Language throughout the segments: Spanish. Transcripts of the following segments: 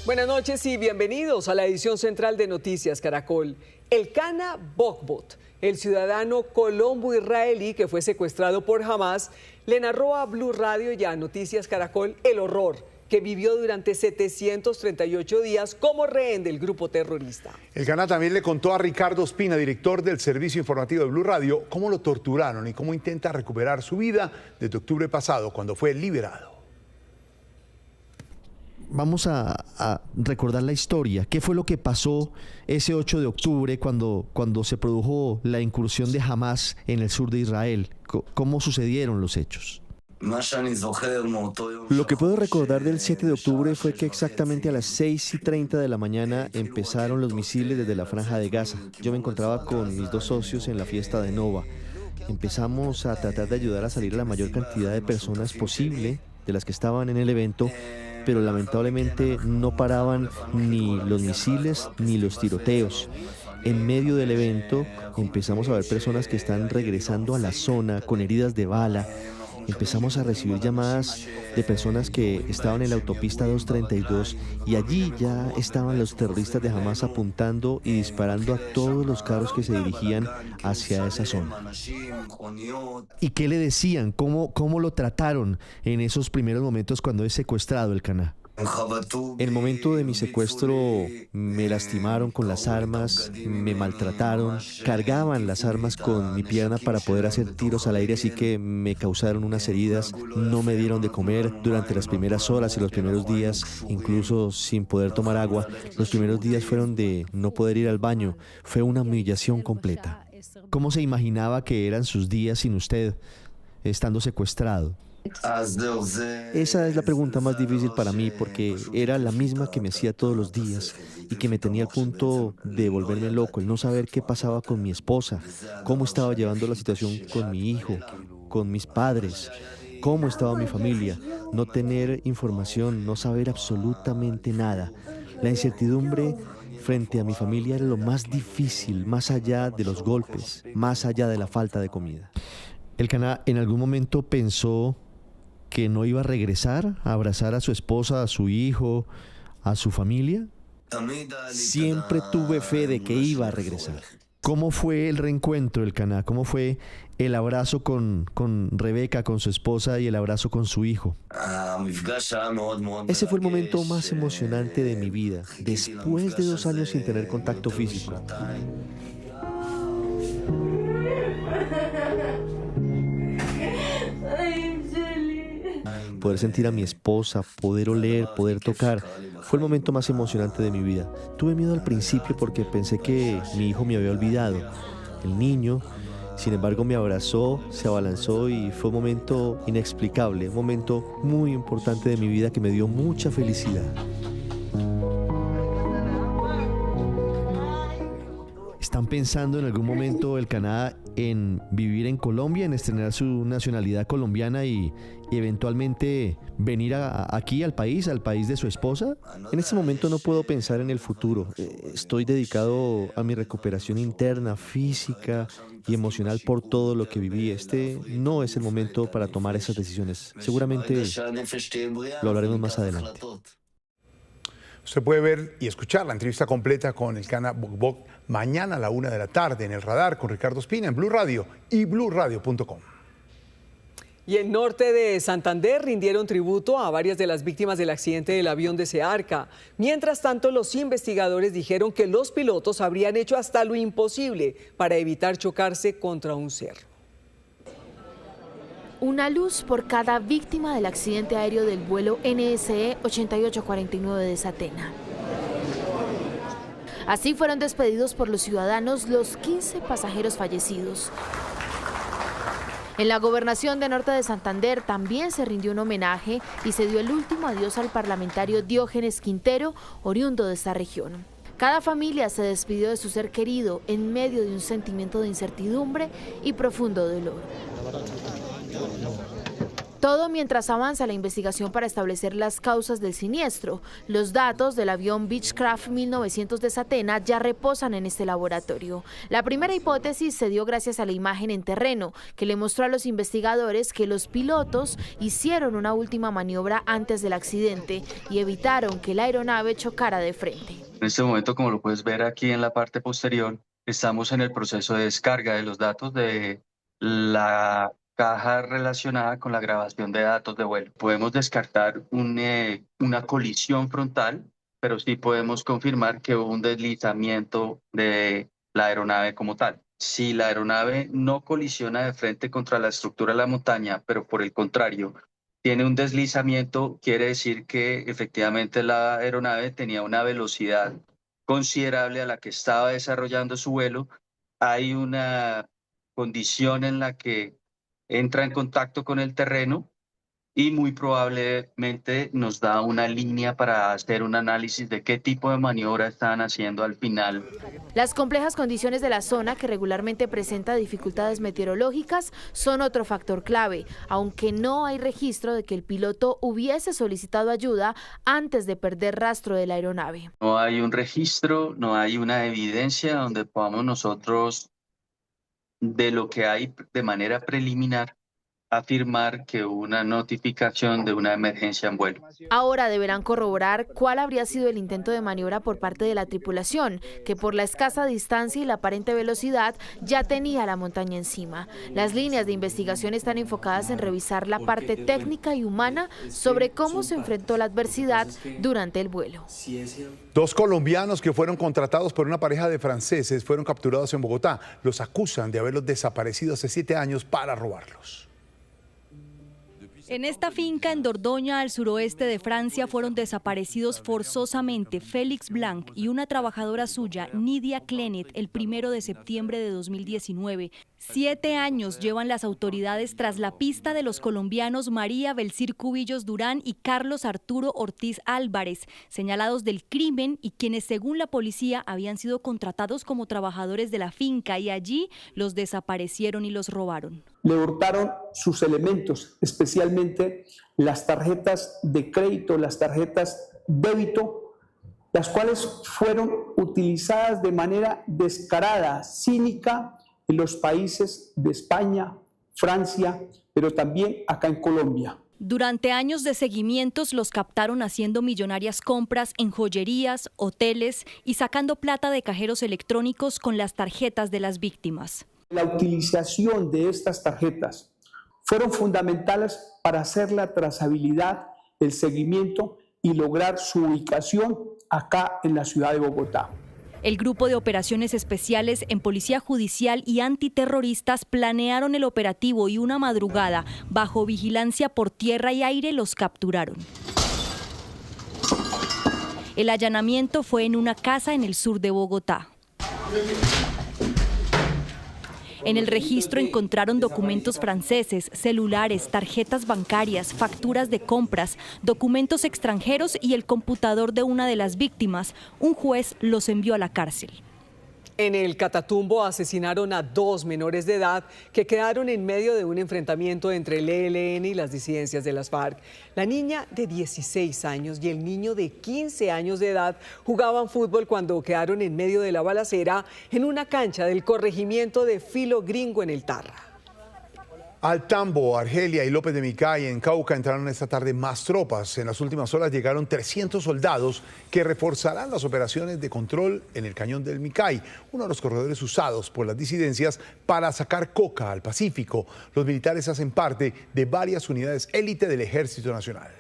Buenas noches y bienvenidos a la edición central de Noticias Caracol. Elkana Bokbot, el ciudadano colombo-israelí que fue secuestrado por Hamás, le narró a Blue Radio y a Noticias Caracol el horror que vivió durante 738 días como rehén del grupo terrorista. Elkana también le contó a Ricardo Ospina, director del servicio informativo de Blue Radio, cómo lo torturaron y cómo intenta recuperar su vida desde octubre pasado, cuando fue liberado. Vamos a recordar la historia. ¿Qué fue lo que pasó ese 8 de octubre cuando se produjo la incursión de Hamás en el sur de Israel? ¿Cómo sucedieron los hechos? Lo que puedo recordar del 7 de octubre fue que exactamente a las 6:30 de la mañana empezaron los misiles desde la franja de Gaza. Yo me encontraba con mis dos socios en la fiesta de Nova. Empezamos a tratar de ayudar a salir a la mayor cantidad de personas posible de las que estaban en el evento, pero lamentablemente no paraban ni los misiles ni los tiroteos. En medio del evento empezamos a ver personas que están regresando a la zona con heridas de bala. Empezamos a recibir llamadas de personas que estaban en la autopista 232 y allí ya estaban los terroristas de Hamás apuntando y disparando a todos los carros que se dirigían hacia esa zona. ¿Y qué le decían? ¿Cómo lo trataron en esos primeros momentos cuando es secuestrado Elkana? En el momento de mi secuestro me lastimaron con las armas, me maltrataron, cargaban las armas con mi pierna para poder hacer tiros al aire, así que me causaron unas heridas, no me dieron de comer durante las primeras horas y los primeros días, incluso sin poder tomar agua. Los primeros días fueron de no poder ir al baño, fue una humillación completa. ¿Cómo se imaginaba que eran sus días sin usted, estando secuestrado? Esa es la pregunta más difícil para mí, porque era la misma que me hacía todos los días y que me tenía al punto de volverme loco, el no saber qué pasaba con mi esposa, cómo estaba llevando la situación con mi hijo, con mis padres, cómo estaba mi familia, no tener información, no saber absolutamente nada. La incertidumbre frente a mi familia era lo más difícil, más allá de los golpes, más allá de la falta de comida. Elkana, ¿en algún momento pensó que no iba a regresar a abrazar a su esposa, a su hijo, a su familia? Siempre tuve fe de que iba a regresar. ¿Cómo fue el reencuentro, Elkana? ¿Cómo fue el abrazo con Rebeca, con su esposa, y el abrazo con su hijo? Ese fue el momento más emocionante de mi vida, después de 2 años sin tener contacto físico. Poder sentir a mi esposa, poder oler, poder tocar, fue el momento más emocionante de mi vida. Tuve miedo al principio porque pensé que mi hijo me había olvidado. El niño, sin embargo, me abrazó, se abalanzó y fue un momento inexplicable, un momento muy importante de mi vida que me dio mucha felicidad. ¿Están pensando en algún momento, Elkana, en vivir en Colombia, en estrenar su nacionalidad colombiana y eventualmente venir aquí al país de su esposa? En este momento no puedo pensar en el futuro. Estoy dedicado a mi recuperación interna, física y emocional por todo lo que viví. Este no es el momento para tomar esas decisiones. Seguramente lo hablaremos más adelante. Usted puede ver y escuchar la entrevista completa con Elkana Bokbot mañana a la 1 de la tarde en El Radar con Ricardo Ospina en Blue Radio y BlueRadio.com. Y en norte de Santander rindieron tributo a varias de las víctimas del accidente del avión de Searca. Mientras tanto, los investigadores dijeron que los pilotos habrían hecho hasta lo imposible para evitar chocarse contra un cerro. Una luz por cada víctima del accidente aéreo del vuelo NSE 8849 de Satena. Así fueron despedidos por los ciudadanos los 15 pasajeros fallecidos. En la gobernación de Norte de Santander también se rindió un homenaje y se dio el último adiós al parlamentario Diógenes Quintero, oriundo de esta región. Cada familia se despidió de su ser querido en medio de un sentimiento de incertidumbre y profundo dolor. Todo mientras avanza la investigación para establecer las causas del siniestro. Los datos del avión Beechcraft 1900 de Satena ya reposan en este laboratorio. La primera hipótesis se dio gracias a la imagen en terreno, que le mostró a los investigadores que los pilotos hicieron una última maniobra antes del accidente y evitaron que la aeronave chocara de frente. En este momento, como lo puedes ver aquí en la parte posterior, estamos en el proceso de descarga de los datos de la caja relacionada con la grabación de datos de vuelo. Podemos descartar una colisión frontal, pero sí podemos confirmar que hubo un deslizamiento de la aeronave como tal. Si la aeronave no colisiona de frente contra la estructura de la montaña, pero por el contrario, tiene un deslizamiento, quiere decir que efectivamente la aeronave tenía una velocidad considerable a la que estaba desarrollando su vuelo. Hay una condición en la que entra en contacto con el terreno y muy probablemente nos da una línea para hacer un análisis de qué tipo de maniobra están haciendo al final. Las complejas condiciones de la zona, que regularmente presenta dificultades meteorológicas, son otro factor clave, aunque no hay registro de que el piloto hubiese solicitado ayuda antes de perder rastro de la aeronave. No hay un registro, no hay una evidencia donde podamos nosotros, de lo que hay de manera preliminar, afirmar que hubo una notificación de una emergencia en vuelo. Ahora deberán corroborar cuál habría sido el intento de maniobra por parte de la tripulación, que por la escasa distancia y la aparente velocidad ya tenía la montaña encima. Las líneas de investigación están enfocadas en revisar la parte técnica y humana sobre cómo se enfrentó la adversidad durante el vuelo. 2 colombianos que fueron contratados por una pareja de franceses fueron capturados en Bogotá. Los acusan de haberlos desaparecido hace 7 años para robarlos. En esta finca en Dordoña, al suroeste de Francia, fueron desaparecidos forzosamente Félix Blanc y una trabajadora suya, Nidia Clenet, el 1 de septiembre de 2019. 7 años llevan las autoridades tras la pista de los colombianos María Belcir Cubillos Durán y Carlos Arturo Ortiz Álvarez, señalados del crimen y quienes, según la policía, habían sido contratados como trabajadores de la finca y allí los desaparecieron y los robaron. Le hurtaron sus elementos, especialmente las tarjetas de crédito, las tarjetas débito, las cuales fueron utilizadas de manera descarada, cínica, en los países de España, Francia, pero también acá en Colombia. Durante años de seguimientos los captaron haciendo millonarias compras en joyerías, hoteles y sacando plata de cajeros electrónicos con las tarjetas de las víctimas. La utilización de estas tarjetas fueron fundamentales para hacer la trazabilidad, el seguimiento y lograr su ubicación acá en la ciudad de Bogotá. El Grupo de Operaciones Especiales en Policía Judicial y Antiterroristas planearon el operativo y una madrugada, bajo vigilancia por tierra y aire, los capturaron. El allanamiento fue en una casa en el sur de Bogotá. En el registro encontraron documentos franceses, celulares, tarjetas bancarias, facturas de compras, documentos extranjeros y el computador de una de las víctimas. Un juez los envió a la cárcel. En el Catatumbo asesinaron a 2 menores de edad que quedaron en medio de un enfrentamiento entre el ELN y las disidencias de las FARC. La niña de 16 años y el niño de 15 años de edad jugaban fútbol cuando quedaron en medio de la balacera en una cancha del corregimiento de Filo Gringo en el Tarra. Al Tambo, Argelia y López de Micay en Cauca entraron esta tarde más tropas. En las últimas horas llegaron 300 soldados que reforzarán las operaciones de control en el cañón del Micay, uno de los corredores usados por las disidencias para sacar coca al Pacífico. Los militares hacen parte de varias unidades élite del Ejército Nacional.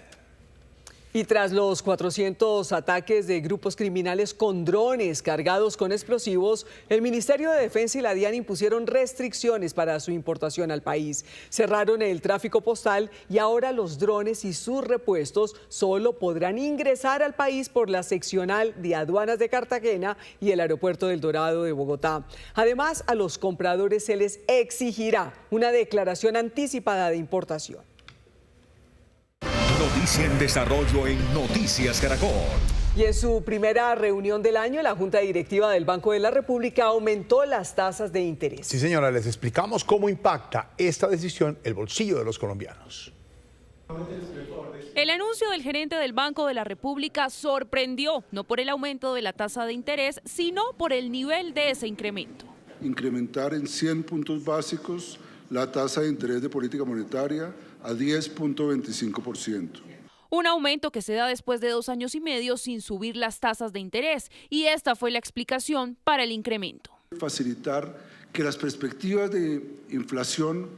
Y tras los 400 ataques de grupos criminales con drones cargados con explosivos, el Ministerio de Defensa y la DIAN impusieron restricciones para su importación al país. Cerraron el tráfico postal y ahora los drones y sus repuestos solo podrán ingresar al país por la seccional de aduanas de Cartagena y el aeropuerto del Dorado de Bogotá. Además, a los compradores se les exigirá una declaración anticipada de importación. Noticia en desarrollo en Noticias Caracol. Y en su primera reunión del año, la Junta Directiva del Banco de la República aumentó las tasas de interés. Sí, señora, les explicamos cómo impacta esta decisión el bolsillo de los colombianos. El anuncio del gerente del Banco de la República sorprendió, no por el aumento de la tasa de interés, sino por el nivel de ese incremento. Incrementar en 100 puntos básicos la tasa de interés de política monetaria a 10.25%. Un aumento que se da después de 2 años y medio sin subir las tasas de interés, y esta fue la explicación para el incremento. Facilitar que las perspectivas de inflación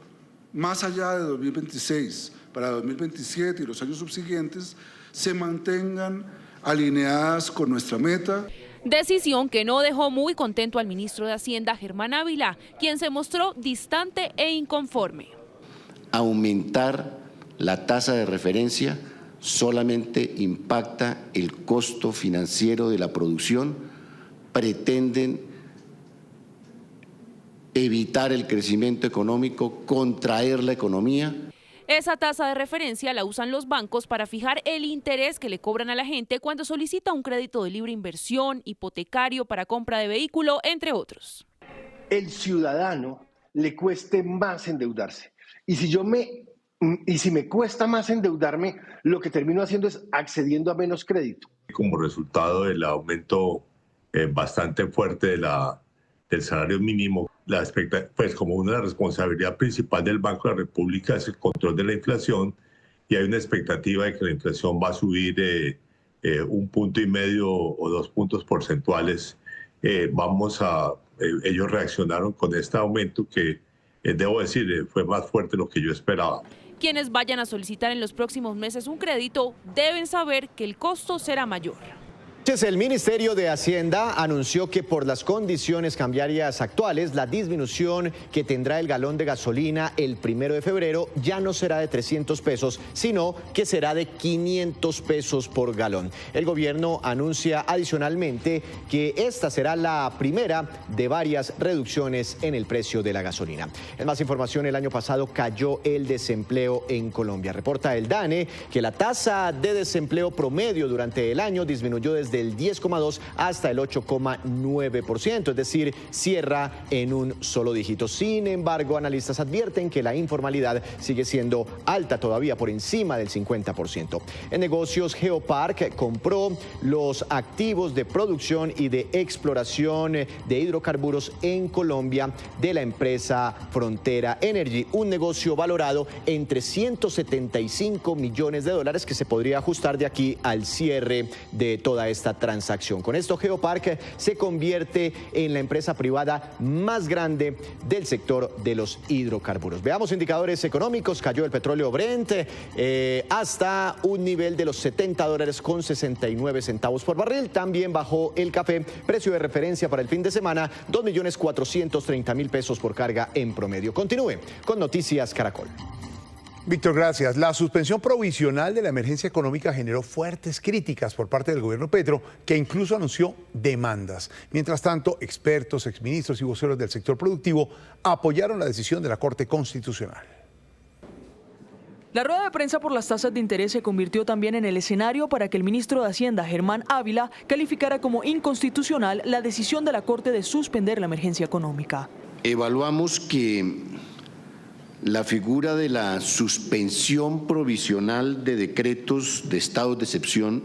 más allá de 2026, para 2027 y los años subsiguientes, se mantengan alineadas con nuestra meta. Decisión que no dejó muy contento al ministro de Hacienda, Germán Ávila, quien se mostró distante e inconforme. Aumentar la tasa de referencia solamente impacta el costo financiero de la producción. Pretenden evitar el crecimiento económico, contraer la economía. Esa tasa de referencia la usan los bancos para fijar el interés que le cobran a la gente cuando solicita un crédito de libre inversión, hipotecario para compra de vehículo, entre otros. El ciudadano le cueste más endeudarse. Y si me cuesta más endeudarme, lo que termino haciendo es accediendo a menos crédito. Como resultado del aumento bastante fuerte del salario mínimo, pues como una responsabilidad principal del Banco de la República es el control de la inflación, y hay una expectativa de que la inflación va a subir 1,5 puntos o 2 puntos porcentuales. Ellos reaccionaron con este aumento que, debo decir, fue más fuerte de lo que yo esperaba. Quienes vayan a solicitar en los próximos meses un crédito deben saber que el costo será mayor. El Ministerio de Hacienda anunció que por las condiciones cambiarias actuales, la disminución que tendrá el galón de gasolina el 1 de febrero ya no será de 300 pesos, sino que será de 500 pesos por galón. El gobierno anuncia adicionalmente que esta será la primera de varias reducciones en el precio de la gasolina. En más información, el año pasado cayó el desempleo en Colombia. Reporta el DANE que la tasa de desempleo promedio durante el año disminuyó desde el 10,2 hasta el 8,9%, es decir, cierra en un solo dígito. Sin embargo, analistas advierten que la informalidad sigue siendo alta, todavía por encima del 50%. En negocios, Geopark compró los activos de producción y de exploración de hidrocarburos en Colombia de la empresa Frontera Energy, un negocio valorado en $375 millones que se podría ajustar de aquí al cierre de toda esta transacción. Con esto, Geopark se convierte en la empresa privada más grande del sector de los hidrocarburos. Veamos indicadores económicos. Cayó el petróleo Brent hasta un nivel de los $70.69 por barril. También bajó el café, precio de referencia para el fin de semana, 2.430.000 pesos por carga en promedio. Continúe con Noticias Caracol. Víctor, gracias. La suspensión provisional de la emergencia económica generó fuertes críticas por parte del gobierno Petro, que incluso anunció demandas. Mientras tanto, expertos, exministros y voceros del sector productivo apoyaron la decisión de la Corte Constitucional. La rueda de prensa por las tasas de interés se convirtió también en el escenario para que el ministro de Hacienda, Germán Ávila, calificara como inconstitucional la decisión de la Corte de suspender la emergencia económica. Evaluamos que la figura de la suspensión provisional de decretos de estados de excepción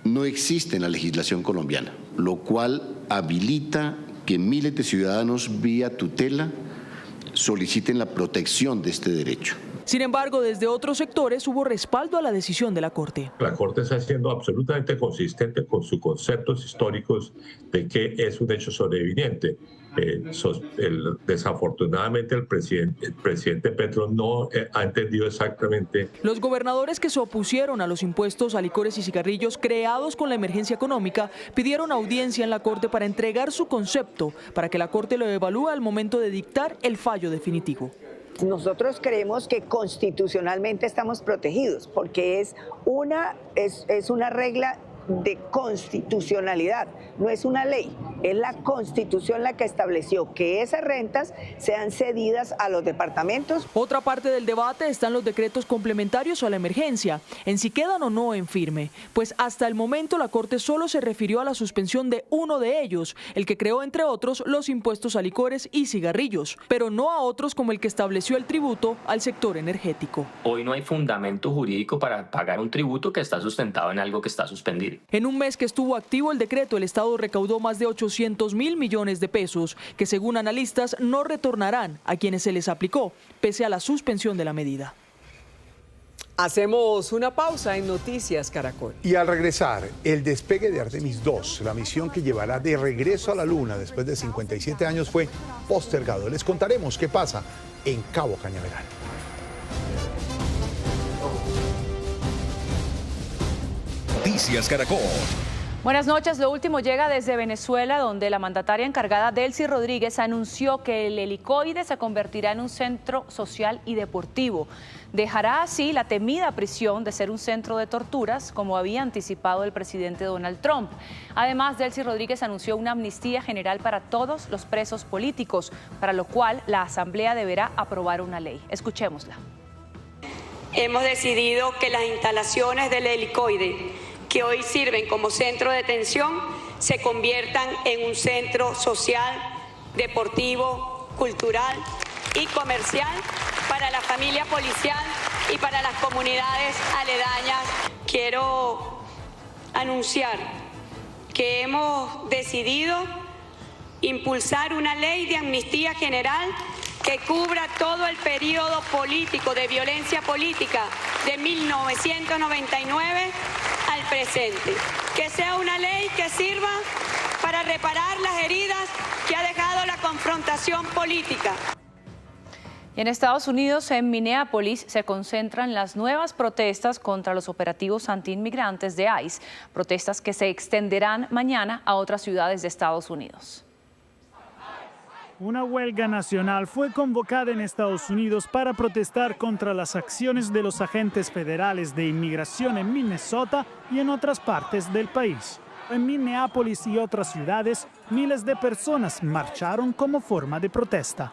no existe en la legislación colombiana, lo cual habilita que miles de ciudadanos vía tutela soliciten la protección de este derecho. Sin embargo, desde otros sectores hubo respaldo a la decisión de la Corte. La Corte está siendo absolutamente consistente con sus conceptos históricos de que es un hecho sobreviniente. Desafortunadamente el presidente Petro no ha entendido exactamente. Los gobernadores que se opusieron a los impuestos a licores y cigarrillos creados con la emergencia económica pidieron audiencia en la Corte para entregar su concepto, para que la Corte lo evalúe al momento de dictar el fallo definitivo. Nosotros creemos que constitucionalmente estamos protegidos porque es una regla de constitucionalidad, no es una ley, es la Constitución la que estableció que esas rentas sean cedidas a los departamentos. Otra parte del debate están los decretos complementarios a la emergencia, en si quedan o no en firme, pues hasta el momento la Corte solo se refirió a la suspensión de uno de ellos, el que creó entre otros los impuestos a licores y cigarrillos, pero no a otros como el que estableció el tributo al sector energético. Hoy no hay fundamento jurídico para pagar un tributo que está sustentado en algo que está suspendido. En un mes que estuvo activo el decreto, el Estado recaudó más de 800.000 millones de pesos, que según analistas no retornarán a quienes se les aplicó, pese a la suspensión de la medida. Hacemos una pausa en Noticias Caracol. Y al regresar, el despegue de Artemis II, la misión que llevará de regreso a la Luna después de 57 años, fue postergado. Les contaremos qué pasa en Cabo Cañaveral. Noticias Caracol. Buenas noches. Lo último llega desde Venezuela, donde la mandataria encargada, Delcy Rodríguez, anunció que el helicoide se convertirá en un centro social y deportivo. Dejará así la temida prisión de ser un centro de torturas, como había anticipado el presidente Donald Trump. Además, Delcy Rodríguez anunció una amnistía general para todos los presos políticos, para lo cual la Asamblea deberá aprobar una ley. Escuchémosla. Hemos decidido que las instalaciones del helicoide, que hoy sirven como centro de detención, se conviertan en un centro social, deportivo, cultural y comercial para la familia policial y para las comunidades aledañas. Quiero anunciar que hemos decidido impulsar una ley de amnistía general que cubra todo el periodo político de violencia política de 1999 al presente. Que sea una ley que sirva para reparar las heridas que ha dejado la confrontación política. Y en Estados Unidos, en Minneapolis, se concentran las nuevas protestas contra los operativos antiinmigrantes de ICE, protestas que se extenderán mañana a otras ciudades de Estados Unidos. Una huelga nacional fue convocada en Estados Unidos para protestar contra las acciones de los agentes federales de inmigración en Minnesota y en otras partes del país. En Minneapolis y otras ciudades, miles de personas marcharon como forma de protesta.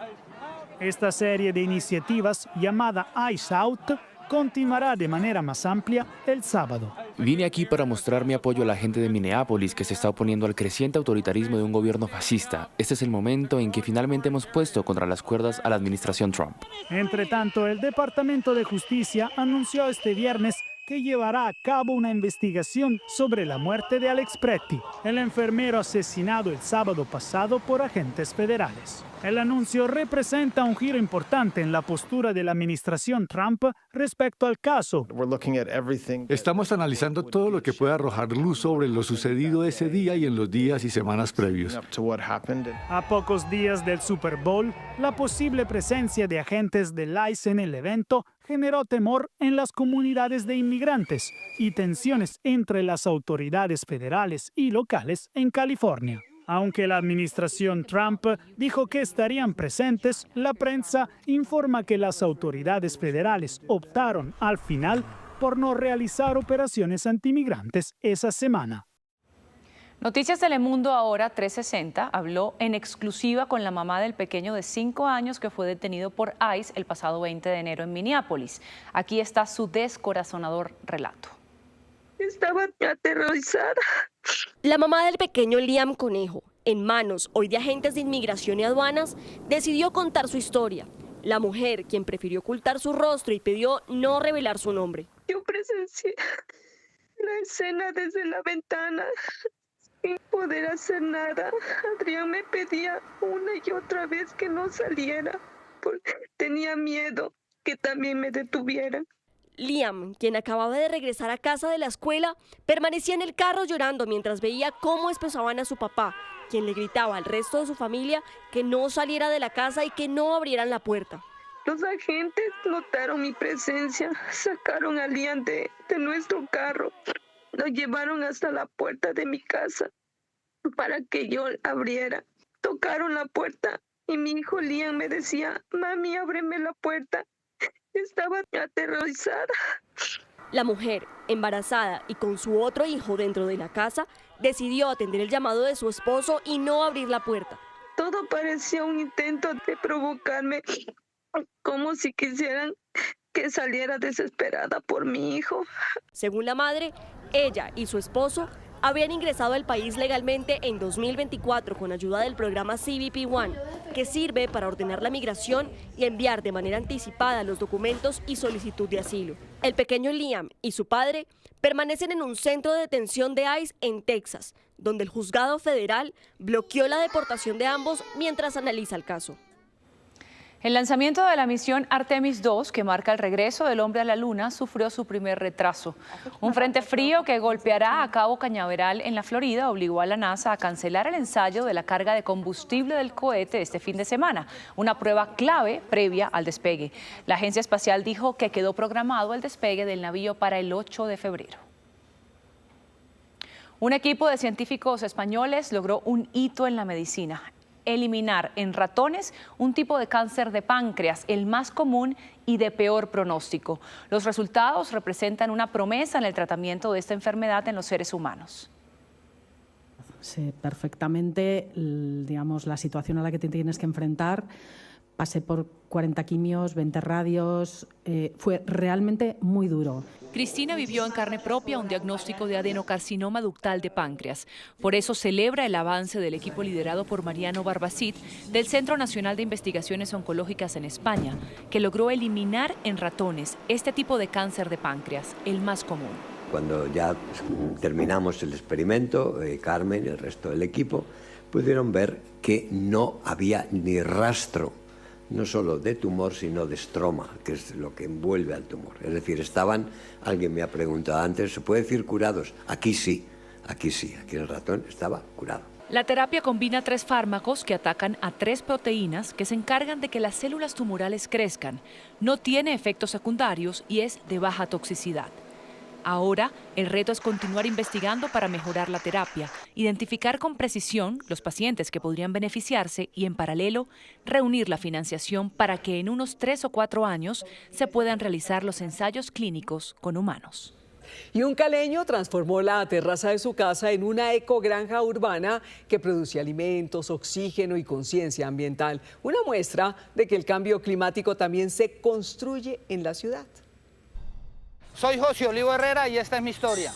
Esta serie de iniciativas, llamada ICE Out, continuará de manera más amplia el sábado. Vine aquí para mostrar mi apoyo a la gente de Minneapolis que se está oponiendo al creciente autoritarismo de un gobierno fascista. Este es el momento en que finalmente hemos puesto contra las cuerdas a la administración Trump. Entre tanto, el Departamento de Justicia anunció este viernes que llevará a cabo una investigación sobre la muerte de Alex Pretti, el enfermero asesinado el sábado pasado por agentes federales. El anuncio representa un giro importante en la postura de la administración Trump respecto al caso. Estamos analizando todo lo que pueda arrojar luz sobre lo sucedido ese día y en los días y semanas previos. A pocos días del Super Bowl, la posible presencia de agentes del ICE en el evento generó temor en las comunidades de inmigrantes y tensiones entre las autoridades federales y locales en California. Aunque la administración Trump dijo que estarían presentes, la prensa informa que las autoridades federales optaron al final por no realizar operaciones antimigrantes esa semana. Noticias Telemundo Ahora 360 habló en exclusiva con la mamá del pequeño de 5 años que fue detenido por ICE el pasado 20 de enero en Minneapolis. Aquí está su descorazonador relato. Estaba aterrorizada. La mamá del pequeño Liam Conejo, en manos hoy de agentes de inmigración y aduanas, decidió contar su historia. La mujer, quien prefirió ocultar su rostro y pidió no revelar su nombre. Yo presencié la escena desde la ventana, sin poder hacer nada. Adrián me pedía una y otra vez que no saliera, porque tenía miedo que también me detuvieran. Liam, quien acababa de regresar a casa de la escuela, permanecía en el carro llorando mientras veía cómo esposaban a su papá, quien le gritaba al resto de su familia que no saliera de la casa y que no abrieran la puerta. Los agentes notaron mi presencia, sacaron a Liam de nuestro carro, lo llevaron hasta la puerta de mi casa para que yo abriera. Tocaron la puerta y mi hijo Liam me decía, mami, ábreme la puerta. Estaba aterrorizada. La mujer, embarazada y con su otro hijo dentro de la casa, decidió atender el llamado de su esposo y no abrir la puerta. Todo parecía un intento de provocarme, como si quisieran que saliera desesperada por mi hijo. Según la madre, ella y su esposo habían ingresado al país legalmente en 2024 con ayuda del programa CBP One, que sirve para ordenar la migración y enviar de manera anticipada los documentos y solicitud de asilo. El pequeño Liam y su padre permanecen en un centro de detención de ICE en Texas, donde el juzgado federal bloqueó la deportación de ambos mientras analiza el caso. El lanzamiento de la misión Artemis II, que marca el regreso del hombre a la Luna, sufrió su primer retraso. Un frente frío que golpeará a Cabo Cañaveral en la Florida obligó a la NASA a cancelar el ensayo de la carga de combustible del cohete este fin de semana, una prueba clave previa al despegue. La agencia espacial dijo que quedó programado el despegue del navío para el 8 de febrero. Un equipo de científicos españoles logró un hito en la medicina: eliminar en ratones un tipo de cáncer de páncreas, el más común y de peor pronóstico. Los resultados representan una promesa en el tratamiento de esta enfermedad en los seres humanos. Sé perfectamente, digamos, la situación a la que te tienes que enfrentar. Pasé por 40 quimios, 20 radios, fue realmente muy duro. Cristina vivió en carne propia un diagnóstico de adenocarcinoma ductal de páncreas. Por eso celebra el avance del equipo liderado por Mariano Barbacid del Centro Nacional de Investigaciones Oncológicas en España, que logró eliminar en ratones este tipo de cáncer de páncreas, el más común. Cuando ya terminamos el experimento, Carmen y el resto del equipo pudieron ver que no había ni rastro, no solo de tumor, sino de estroma, que es lo que envuelve al tumor. Es decir, alguien me ha preguntado antes, ¿se puede decir curados? Aquí sí, aquí el ratón estaba curado. La terapia combina 3 fármacos que atacan a 3 proteínas que se encargan de que las células tumorales crezcan. No tiene efectos secundarios y es de baja toxicidad. Ahora, el reto es continuar investigando para mejorar la terapia, identificar con precisión los pacientes que podrían beneficiarse y, en paralelo, reunir la financiación para que en unos 3 o 4 años se puedan realizar los ensayos clínicos con humanos. Y un caleño transformó la terraza de su casa en una ecogranja urbana que producía alimentos, oxígeno y conciencia ambiental. Una muestra de que el cambio climático también se construye en la ciudad. Soy José Olivo Herrera y esta es mi historia.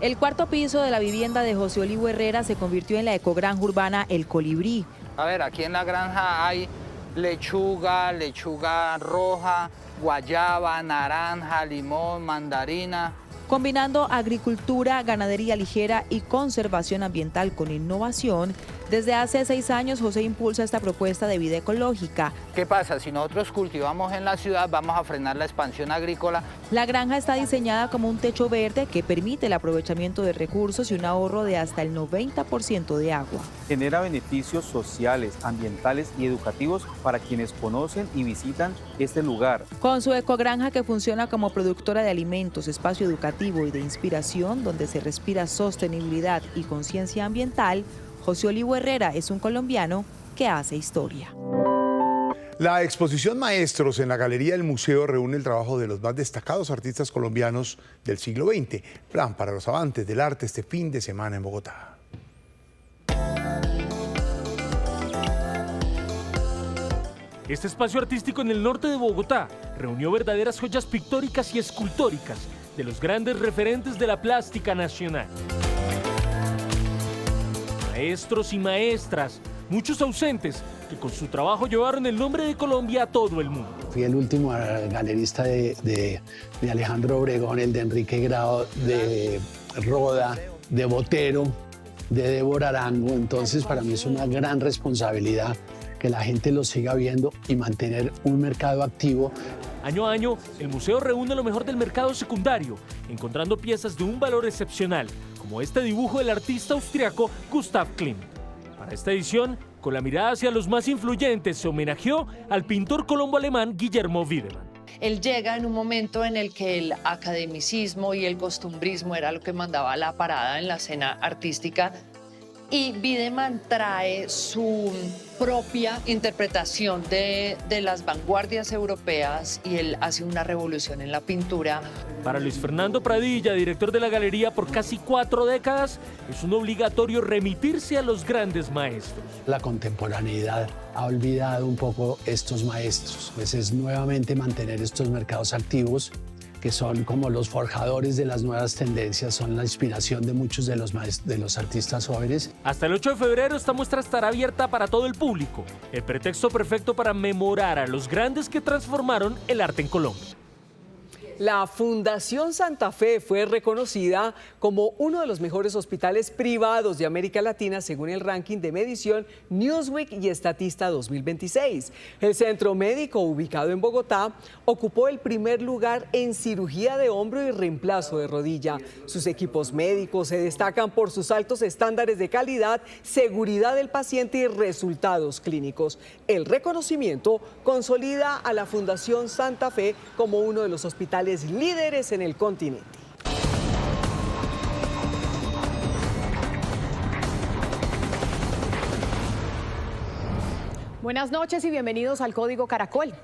El cuarto piso de la vivienda de José Olivo Herrera se convirtió en la ecogranja urbana El Colibrí. A ver, aquí en la granja hay lechuga roja, guayaba, naranja, limón, mandarina. Combinando agricultura, ganadería ligera y conservación ambiental con innovación, desde hace 6 años José impulsa esta propuesta de vida ecológica. ¿Qué pasa? Si nosotros cultivamos en la ciudad, vamos a frenar la expansión agrícola. La granja está diseñada como un techo verde que permite el aprovechamiento de recursos y un ahorro de hasta el 90% de agua. Genera beneficios sociales, ambientales y educativos para quienes conocen y visitan este lugar. Con su ecogranja, que funciona como productora de alimentos, espacio educativo y de inspiración, donde se respira sostenibilidad y conciencia ambiental, José Olivo Herrera es un colombiano que hace historia. La exposición Maestros en la Galería del Museo reúne el trabajo de los más destacados artistas colombianos del siglo XX. Plan para los amantes del arte este fin de semana en Bogotá. Este espacio artístico en el norte de Bogotá reunió verdaderas joyas pictóricas y escultóricas de los grandes referentes de la plástica nacional. Maestros y maestras, muchos ausentes, que con su trabajo llevaron el nombre de Colombia a todo el mundo. Fui el último galerista de Alejandro Obregón, el de Enrique Grau, de Roda, de Botero, de Débora Arango. Entonces, para mí es una gran responsabilidad que la gente lo siga viendo y mantener un mercado activo. Año a año, el museo reúne lo mejor del mercado secundario, encontrando piezas de un valor excepcional, como este dibujo del artista austriaco Gustav Klimt. Para esta edición, con la mirada hacia los más influyentes, se homenajeó al pintor colombo-alemán Guillermo Wiedemann. Él llega en un momento en el que el academicismo y el costumbrismo era lo que mandaba la parada en la escena artística, y Biederman trae su propia interpretación de las vanguardias europeas y él hace una revolución en la pintura. Para Luis Fernando Pradilla, director de la galería por casi 4 décadas, es un obligatorio remitirse a los grandes maestros. La contemporaneidad ha olvidado un poco estos maestros, pues es nuevamente mantener estos mercados activos que son como los forjadores de las nuevas tendencias, son la inspiración de muchos de los artistas jóvenes. Hasta el 8 de febrero esta muestra estará abierta para todo el público, el pretexto perfecto para memorar a los grandes que transformaron el arte en Colombia. La Fundación Santa Fe fue reconocida como uno de los mejores hospitales privados de América Latina según el ranking de medición Newsweek y Estatista 2026. El centro médico ubicado en Bogotá ocupó el primer lugar en cirugía de hombro y reemplazo de rodilla. Sus equipos médicos se destacan por sus altos estándares de calidad, seguridad del paciente y resultados clínicos. El reconocimiento consolida a la Fundación Santa Fe como uno de los hospitales líderes en el continente. Buenas noches y bienvenidos al Código Caracol.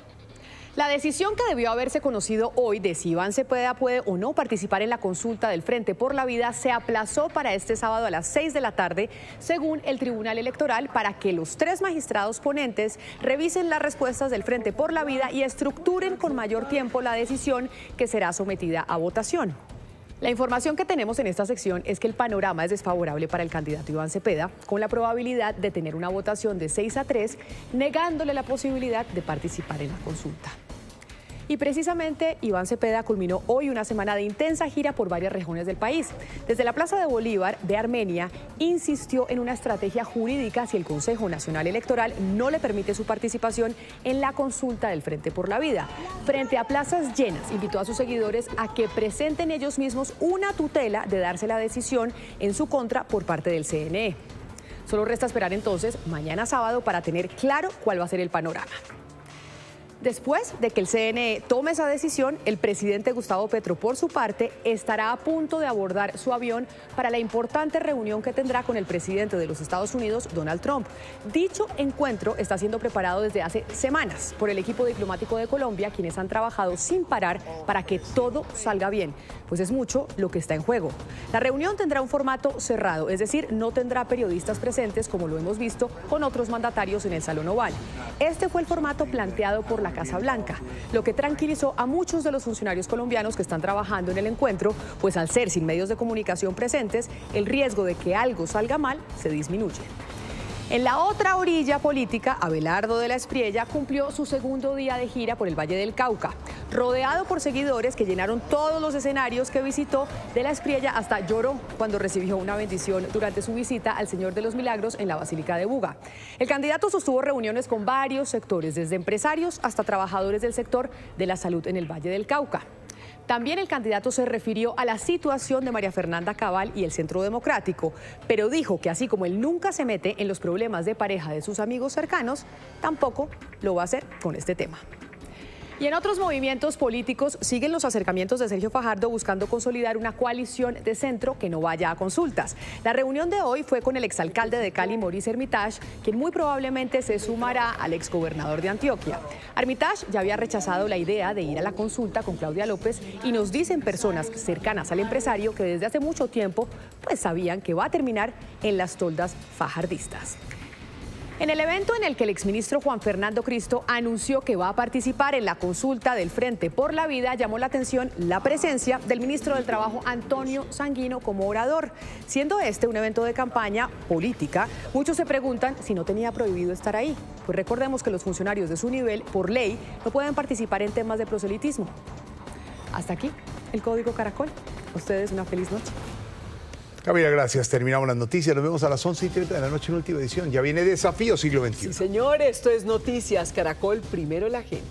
La decisión que debió haberse conocido hoy de si Iván Cepeda puede o no participar en la consulta del Frente por la Vida se aplazó para este sábado a las 6 de la tarde, según el Tribunal Electoral, para que los 3 magistrados ponentes revisen las respuestas del Frente por la Vida y estructuren con mayor tiempo la decisión que será sometida a votación. La información que tenemos en esta sección es que el panorama es desfavorable para el candidato Iván Cepeda, con la probabilidad de tener una votación de 6-3, negándole la posibilidad de participar en la consulta. Y precisamente Iván Cepeda culminó hoy una semana de intensa gira por varias regiones del país. Desde la Plaza de Bolívar de Armenia insistió en una estrategia jurídica si el Consejo Nacional Electoral no le permite su participación en la consulta del Frente por la Vida. Frente a plazas llenas, invitó a sus seguidores a que presenten ellos mismos una tutela de darse la decisión en su contra por parte del CNE. Solo resta esperar entonces mañana sábado para tener claro cuál va a ser el panorama. Después de que el CNE tome esa decisión, el presidente Gustavo Petro, por su parte, estará a punto de abordar su avión para la importante reunión que tendrá con el presidente de los Estados Unidos, Donald Trump. Dicho encuentro está siendo preparado desde hace semanas por el equipo diplomático de Colombia, quienes han trabajado sin parar para que todo salga bien, pues es mucho lo que está en juego. La reunión tendrá un formato cerrado, es decir, no tendrá periodistas presentes como lo hemos visto con otros mandatarios en el Salón Oval. Este fue el formato planteado por la Casa Blanca, lo que tranquilizó a muchos de los funcionarios colombianos que están trabajando en el encuentro, pues al ser sin medios de comunicación presentes, el riesgo de que algo salga mal se disminuye. En la otra orilla política, Abelardo de la Espriella cumplió su segundo día de gira por el Valle del Cauca, rodeado por seguidores que llenaron todos los escenarios que visitó. De la Espriella hasta lloró cuando recibió una bendición durante su visita al Señor de los Milagros en la Basílica de Buga. El candidato sostuvo reuniones con varios sectores, desde empresarios hasta trabajadores del sector de la salud en el Valle del Cauca. También el candidato se refirió a la situación de María Fernanda Cabal y el Centro Democrático, pero dijo que así como él nunca se mete en los problemas de pareja de sus amigos cercanos, tampoco lo va a hacer con este tema. Y en otros movimientos políticos siguen los acercamientos de Sergio Fajardo buscando consolidar una coalición de centro que no vaya a consultas. La reunión de hoy fue con el exalcalde de Cali, Maurice Hermitage, quien muy probablemente se sumará al exgobernador de Antioquia. Hermitage ya había rechazado la idea de ir a la consulta con Claudia López y nos dicen personas cercanas al empresario que desde hace mucho tiempo pues sabían que va a terminar en las toldas fajardistas. En el evento en el que el exministro Juan Fernando Cristo anunció que va a participar en la consulta del Frente por la Vida, llamó la atención la presencia del ministro del Trabajo Antonio Sanguino como orador. Siendo este un evento de campaña política, muchos se preguntan si no tenía prohibido estar ahí. Pues recordemos que los funcionarios de su nivel, por ley, no pueden participar en temas de proselitismo. Hasta aquí el Código Caracol. A ustedes una feliz noche. Camila, gracias. Terminamos las noticias. Nos vemos a las 11:30 de la noche en Última Edición. Ya viene Desafío Siglo XXI. Sí, señor. Esto es Noticias Caracol. Primero la gente.